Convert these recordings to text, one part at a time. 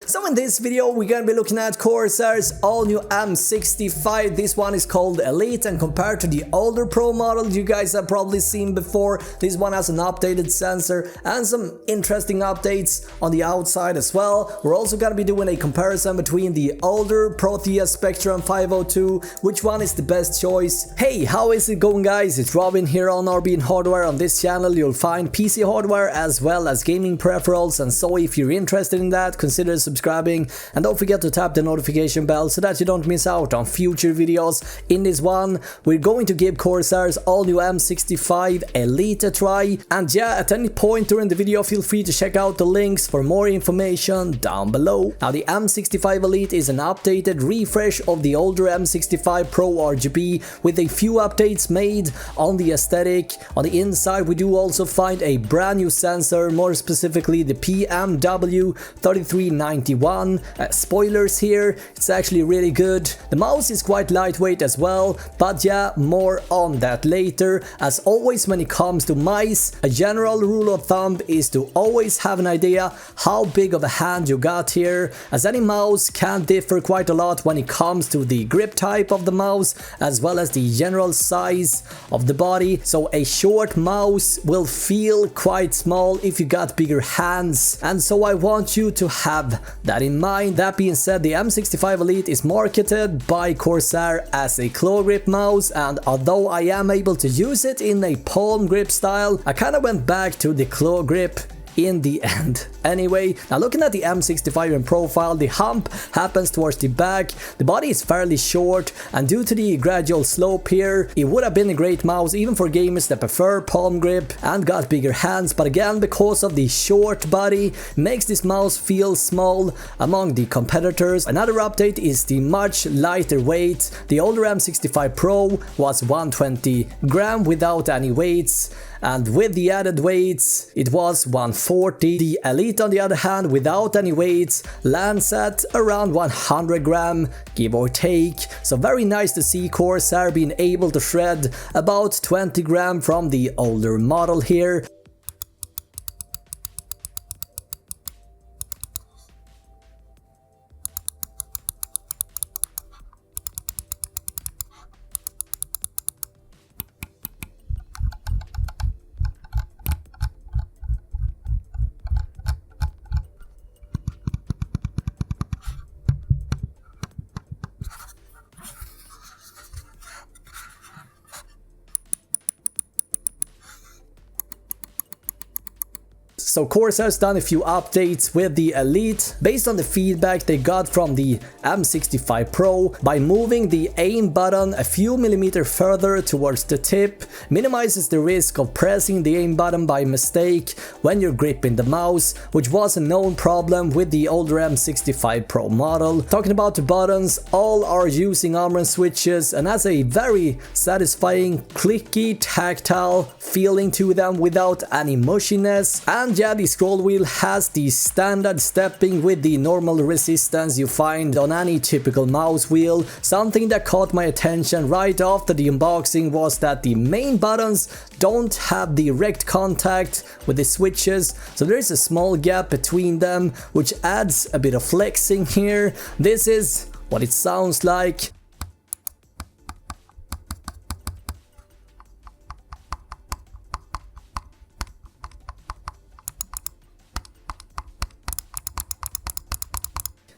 So in this video we're gonna be looking at Corsair's all new M65. This one is called Elite, and compared to the older Pro model you guys have probably seen before, this one has an updated sensor and some interesting updates on the outside as well. We're also gonna be doing a comparison between the older Proteus Spectrum 502, which one is the best choice. Hey, how is it going guys? It's Robin here on RB Hardware. On this channel you'll find PC hardware as well as gaming peripherals, and so if you're interested in that, consider subscribing and don't forget to tap the notification bell so that you don't miss out on future videos. In this one we're going to give Corsair's all new M65 Elite a try, and yeah, at any point during the video feel free to check out the links for more information down below. Now the M65 Elite is an updated refresh of the older M65 Pro RGB with a few updates made on the aesthetic. On the inside we do also find a brand new sensor, more specifically the PMW3391. Spoilers here, it's actually really good. The mouse is quite lightweight as well, but yeah, more on that later. As always when it comes to mice, a general rule of thumb is to always have an idea how big of a hand you got here, as any mouse can differ quite a lot when it comes to the grip type of the mouse as well as the general size of the body. So a short mouse will feel quite small if you got bigger hands, and so I want you to have that in mind. That being said, the M65 Elite is marketed by Corsair as a claw grip mouse, and although I am able to use it in a palm grip style, I kind of went back to the claw grip in the end. Anyway, now looking at the M65 in profile, the hump happens towards the back, the body is fairly short, and due to the gradual slope here, it would have been a great mouse even for gamers that prefer palm grip and got bigger hands, but again, because of the short body, makes this mouse feel small among the competitors. Another update is the much lighter weight. The older M65 Pro was 120 gram without any weights, and with the added weights it was 140. The Elite on the other hand, without any weights, lands at around 100 gram, give or take. So very nice to see Corsair being able to shred about 20 gram from the older model here. So Corsair's done a few updates with the Elite based on the feedback they got from the M65 Pro. By moving the aim button a few millimeters further towards the tip, minimizes the risk of pressing the aim button by mistake when you're gripping the mouse, which was a known problem with the older M65 Pro model. Talking about the buttons, all are using arm switches and has a very satisfying clicky tactile feeling to them without any mushiness. And yeah, the scroll wheel has the standard stepping with the normal resistance you find on any typical mouse wheel. Something that caught my attention right after the unboxing was that the main buttons don't have direct contact with the switches, so there is a small gap between them, which adds a bit of flexing here. This is what it sounds like.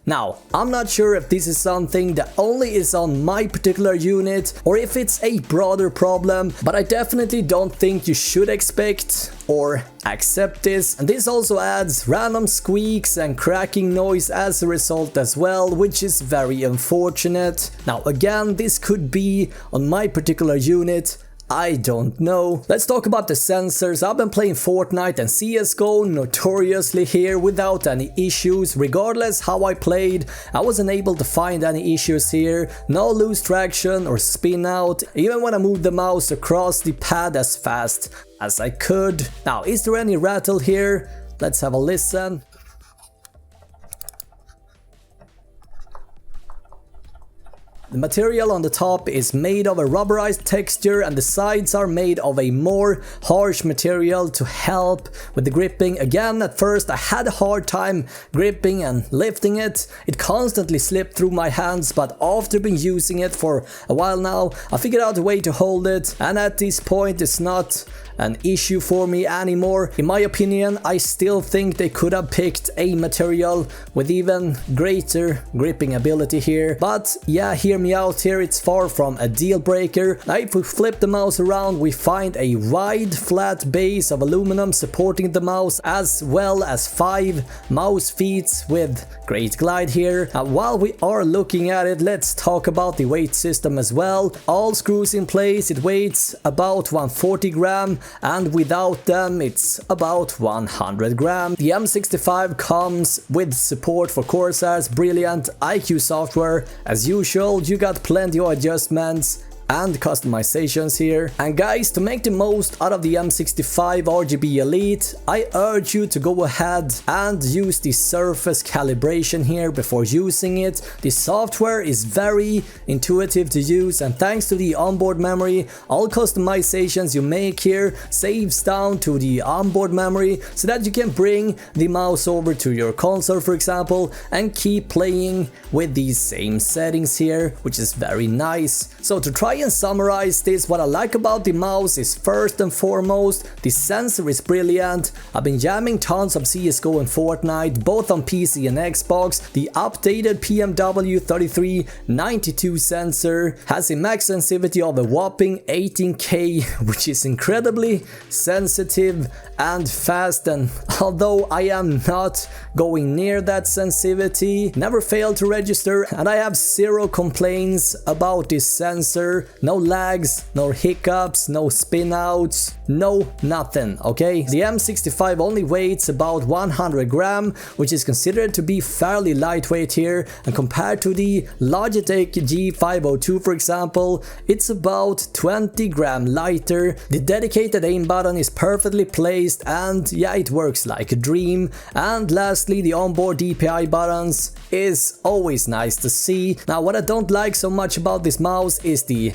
Now, I'm not sure if this is something that only is on my particular unit or if it's a broader problem, but I definitely don't think you should expect or accept this. And this also adds random squeaks and cracking noise as a result as well, which is very unfortunate. Now again, this could be on my particular unit, I don't know. Let's talk about the sensors. I've been playing Fortnite and CSGO notoriously here without any issues. Regardless how I played, I wasn't able to find any issues here. No loose traction or spin out, even when I moved the mouse across the pad as fast as I could. Now, is there any rattle here? Let's have a listen. The material on the top is made of a rubberized texture and the sides are made of a more harsh material to help with the gripping. Again, at first I had a hard time gripping and lifting it. It constantly slipped through my hands, but after been using it for a while now, I figured out a way to hold it, and at this point it's not an issue for me anymore. In my opinion, I still think they could have picked a material with even greater gripping ability here. But yeah, hear me out here, it's far from a deal breaker. Now if we flip the mouse around, we find a wide flat base of aluminum supporting the mouse, as well as 5 mouse feet with great glide here. Now while we are looking at it, let's talk about the weight system as well. All screws in place, it weighs about 140 gram, and without them it's about 100 gram. The M65 comes with support for Corsair's brilliant IQ software. As usual, you got plenty of adjustments and customizations here. And guys, to make the most out of the M65 RGB Elite, I urge you to go ahead and use the surface calibration here before using it. The software is very intuitive to use, and thanks to the onboard memory, all customizations you make here saves down to the onboard memory so that you can bring the mouse over to your console, for example, and keep playing with these same settings here, which is very nice. So to try and summarize this, what I like about the mouse is first and foremost, the sensor is brilliant. I've been jamming tons of CSGO and Fortnite, both on PC and Xbox. The updated PMW 3392 sensor has a max sensitivity of a whopping 18K, which is incredibly sensitive and fast, and although I am not going near that sensitivity, never failed to register, and I have zero complaints about this sensor. No lags, no hiccups, no spin outs, no nothing, okay? The M65 only weighs about 100 gram, which is considered to be fairly lightweight here, and compared to the Logitech G502 for example, it's about 20 gram lighter. The dedicated aim button is perfectly placed, and yeah, it works like a dream. And lastly, the onboard DPI buttons is always nice to see. Now what I don't like so much about this mouse is the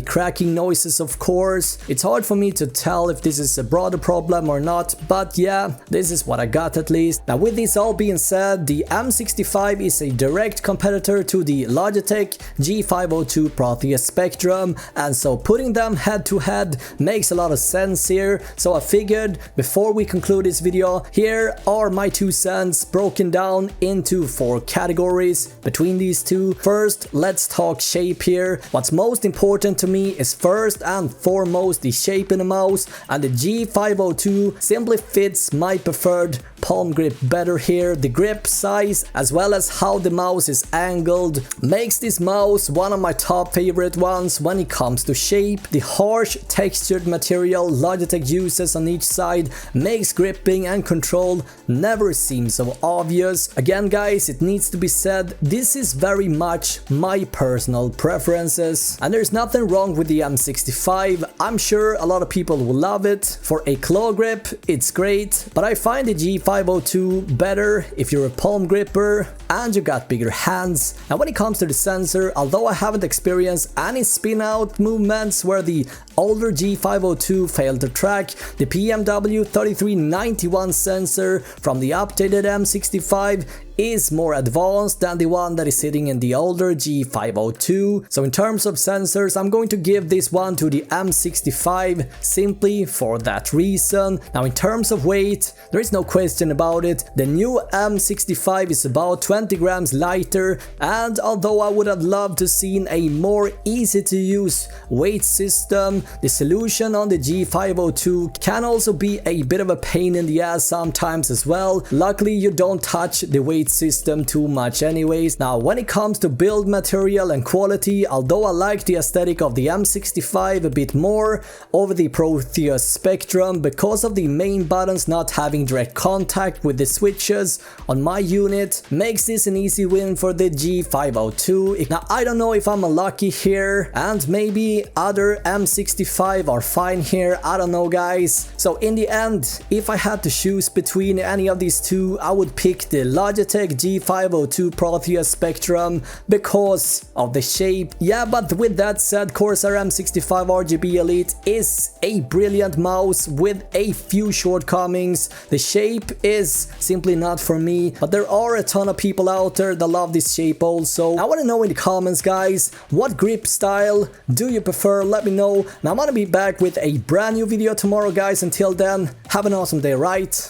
cracking noises, of course. It's hard for me to tell if this is a broader problem or not, but yeah, this is what I got at least. Now with this all being said, the M65 is a direct competitor to the Logitech G502 Proteus Spectrum, and so putting them head to head makes a lot of sense here. So I figured before we conclude this video, here are my 2 cents broken down into 4 categories between these two. First, let's talk shape here. What's most important to me is first and foremost the shape in the mouse, and the G502 simply fits my preferred palm grip better here. The grip size as well as how the mouse is angled makes this mouse one of my top favorite ones when it comes to shape. The harsh textured material Logitech uses on each side makes gripping and control never seem so obvious. Again guys, it needs to be said, this is very much my personal preferences, and there's nothing wrong with the M65. I'm sure a lot of people will love it. For a claw grip, it's great, but I find the G502 better if you're a palm gripper and you got bigger hands. And when it comes to the sensor, although I haven't experienced any spin out movements where the older G502 failed to track, the PMW 3391 sensor from the updated M65 is more advanced than the one that is sitting in the older G502. So in terms of sensors, I'm going to give this one to the M65 simply for that reason. Now in terms of weight, there is no question about it. The new M65 is about 20 grams lighter, and although I would have loved to seen a more easy to use weight system, the solution on the G502 can also be a bit of a pain in the ass sometimes as well. Luckily you don't touch the weight system too much anyways. Now when it comes to build material and quality, although I like the aesthetic of the M65 a bit more over the Proteus Spectrum because of the main buttons not having direct contact with the switches on my unit, makes this an easy win for the G502. Now I don't know if I'm lucky here and maybe other M65 are fine here, I don't know guys. So in the end, if I had to choose between any of these two, I would pick the Logitech Logitech G502 Proteus Spectrum because of the shape. Yeah, but with that said, Corsair M65 RGB Elite is a brilliant mouse with a few shortcomings. The shape is simply not for me, but there are a ton of people out there that love this shape also. I want to know in the comments, guys, what grip style do you prefer? Let me know. Now I'm gonna be back with a brand new video tomorrow, guys. Until then, have an awesome day, right?